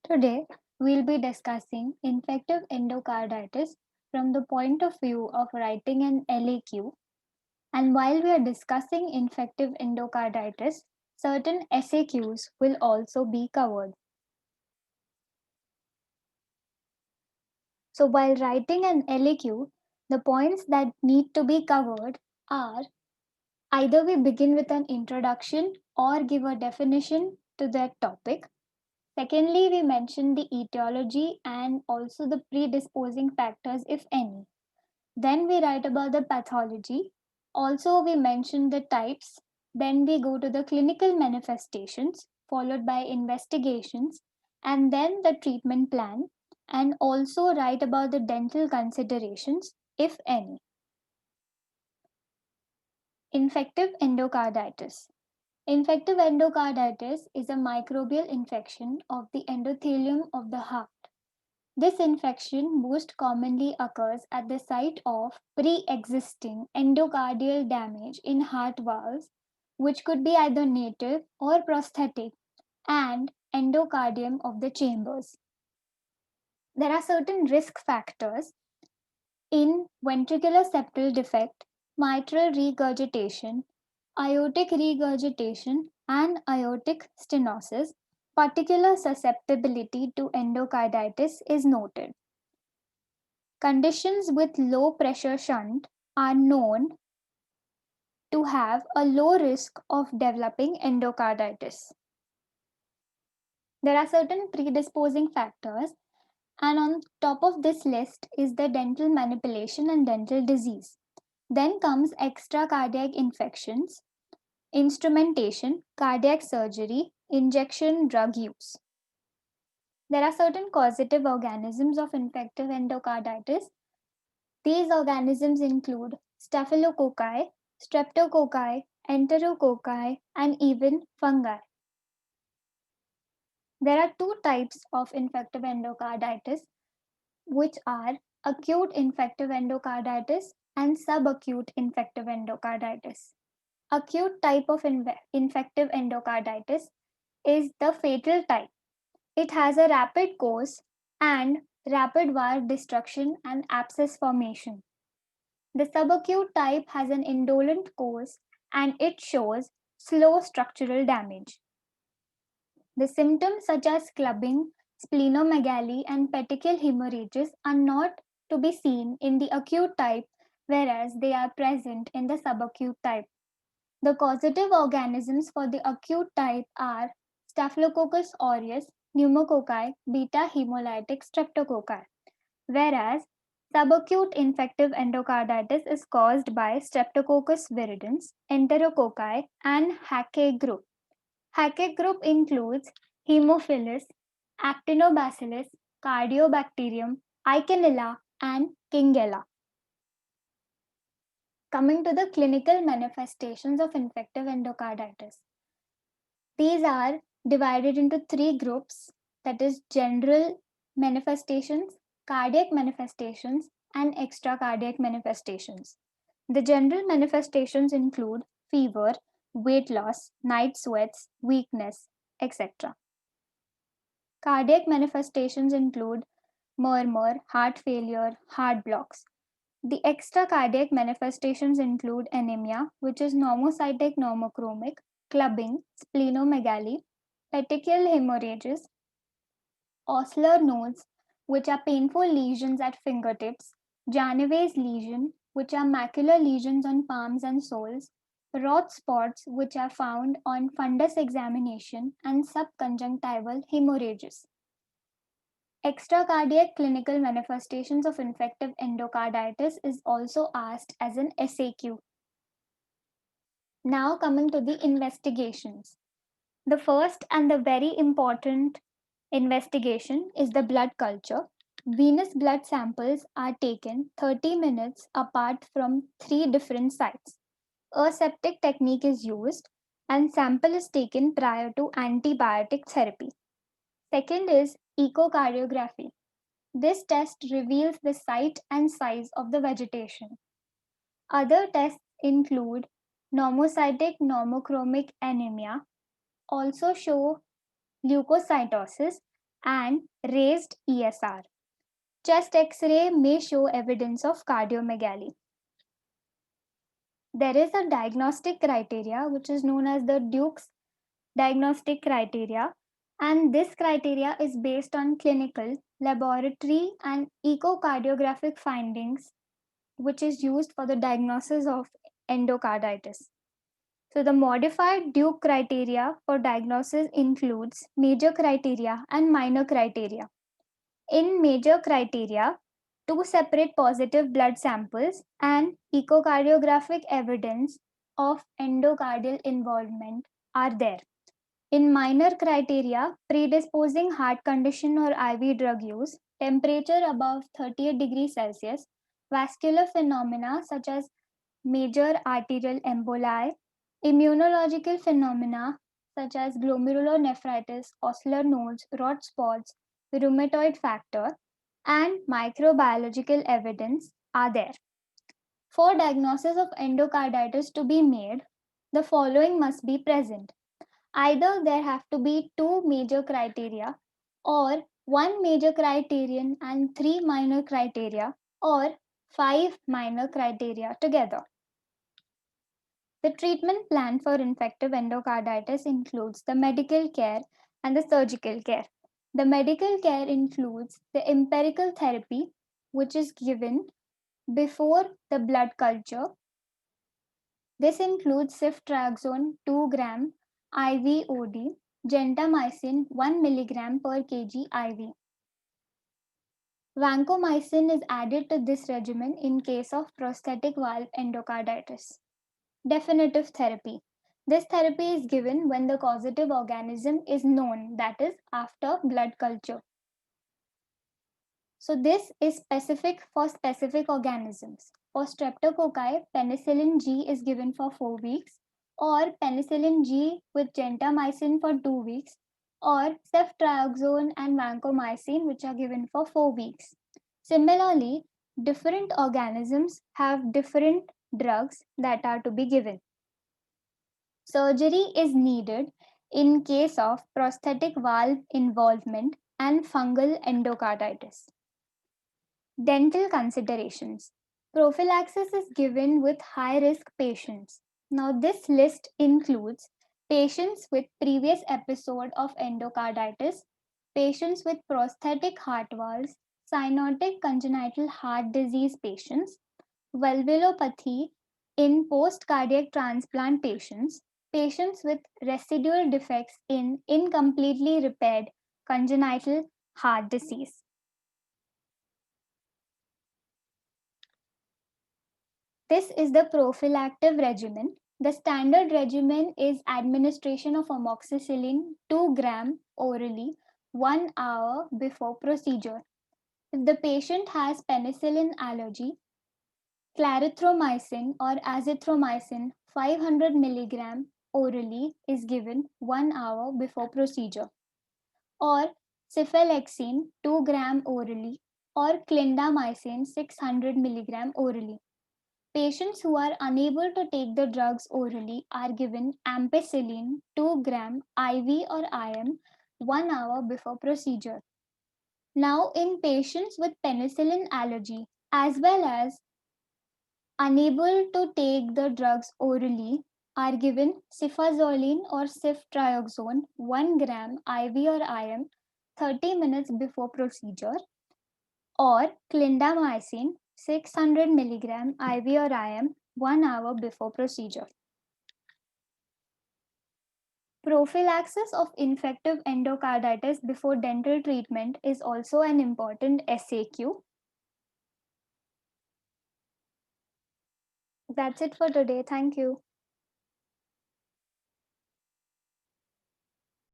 Today, we'll be discussing infective endocarditis from the point of view of writing an LAQ. And while we are discussing infective endocarditis, certain SAQs will also be covered. So, while writing an LAQ, the points that need to be covered are either we begin with an introduction or give a definition to that topic. Secondly, we mention the etiology and also the predisposing factors, if any. Then we write about the pathology. Also, we mention the types. Then we go to the clinical manifestations, followed by investigations, and then the treatment plan, and also write about the dental considerations, if any. Infective endocarditis. Infective endocarditis is a microbial infection of the endothelium of the heart. This infection most commonly occurs at the site of pre existing endocardial damage in heart valves, which could be either native or prosthetic, and endocardium of the chambers. There are certain risk factors in ventricular septal defect, mitral regurgitation, aortic regurgitation, and aortic stenosis. Particular susceptibility to endocarditis is noted. Conditions with low pressure shunt are known to have a low risk of developing endocarditis. There are certain predisposing factors, and on top of this list is the dental manipulation and dental disease. Then comes extra cardiac infections, instrumentation, cardiac surgery, injection drug use. There are certain causative organisms of infective endocarditis. These organisms include staphylococci, streptococci, enterococci, and even fungi. There are two types of infective endocarditis, which are acute infective endocarditis and subacute infective endocarditis. Acute type of infective endocarditis is the fatal type. It has a rapid course and rapid valve destruction and abscess formation. The subacute type has an indolent course and it shows slow structural damage. The symptoms such as clubbing, splenomegaly, and petechial hemorrhages are not to be seen in the acute type, whereas they are present in the subacute type. The causative organisms for the acute type are Staphylococcus aureus, pneumococci, beta hemolytic streptococci, whereas subacute infective endocarditis is caused by Streptococcus viridans, Enterococci, and Hackey group. Hackey group includes Haemophilus, Actinobacillus, Cardiobacterium, Eikenella, and Kingella. Coming to the clinical manifestations of infective endocarditis. These are divided into three groups, that is general manifestations, cardiac manifestations, and extracardiac manifestations. The general manifestations include fever, weight loss, night sweats, weakness, etc. Cardiac manifestations include murmur, heart failure, heart blocks. The extracardiac manifestations include anemia, which is normocytic normochromic, clubbing, splenomegaly, petechial hemorrhages, osler nodes, which are painful lesions at fingertips, Jannevet's lesion, which are macular lesions on palms and soles, Roth spots, which are found on fundus examination, and subconjunctival hemorrhages. Extracardiac clinical manifestations of infective endocarditis is also asked as an SAQ. Now coming to the investigations. The first and the very important investigation is the blood culture. Venous blood samples are taken 30 minutes apart from three different sites. Aseptic technique is used and sample is taken prior to antibiotic therapy. Second is echocardiography. This test reveals the site and size of the vegetation. Other tests include normocytic normochromic anemia, also show leukocytosis, and raised ESR. Chest X-ray may show evidence of cardiomegaly. There is a diagnostic criteria which is known as the Duke's diagnostic criteria, and this criteria is based on clinical, laboratory, and echocardiographic findings, which is used for the diagnosis of endocarditis. So, the modified Duke criteria for diagnosis includes major criteria and minor criteria. In major criteria, two separate positive blood samples and echocardiographic evidence of endocardial involvement are there. In minor criteria, predisposing heart condition or IV drug use, temperature above 38 degrees Celsius, vascular phenomena such as major arterial emboli, immunological phenomena such as glomerulonephritis, ocular nodes, rod spots, rheumatoid factor, and microbiological evidence are there. For diagnosis of endocarditis to be made, the following must be present. Either there have to be two major criteria, or one major criterion and three minor criteria, or five minor criteria together. The treatment plan for infective endocarditis includes the medical care and the surgical care. The medical care includes the empirical therapy, which is given before the blood culture. This includes ceftriaxone 2 gram IV OD, gentamicin 1 milligram per kg IV. Vancomycin is added to this regimen in case of prosthetic valve endocarditis. Definitive therapy. This therapy is given when the causative organism is known, that is, after blood culture. So, this is specific for specific organisms. For streptococci, penicillin G is given for 4 weeks, or penicillin G with gentamicin for 2 weeks, or ceftriaxone and vancomycin, which are given for 4 weeks. Similarly, different organisms have different drugs that are to be given. Surgery is needed in case of prosthetic valve involvement and fungal endocarditis. Dental considerations. Prophylaxis is given with high risk patients. Now, this list includes patients with previous episode of endocarditis, patients with prosthetic heart valves, cyanotic congenital heart disease patients, valvulopathy in post cardiac transplant patients, patients with residual defects in incompletely repaired congenital heart disease. This is the prophylactic regimen. The standard regimen is administration of amoxicillin 2 gram orally 1 hour before procedure. If the patient has penicillin allergy, clarithromycin or azithromycin 500 mg orally is given 1 hour before procedure, or cephalexin 2 gram orally, or clindamycin 600 mg orally. Patients who are unable to take the drugs orally are given ampicillin 2 gram IV or IM 1 hour before procedure. Now, in patients with penicillin allergy as well as unable to take the drugs orally are given cefazolin or ceftriaxone 1 gram IV or IM 30 minutes before procedure, or clindamycin 600 mg IV or IM 1 hour before procedure. Prophylaxis of infective endocarditis before dental treatment is also an important SAQ. That's it for today. Thank you.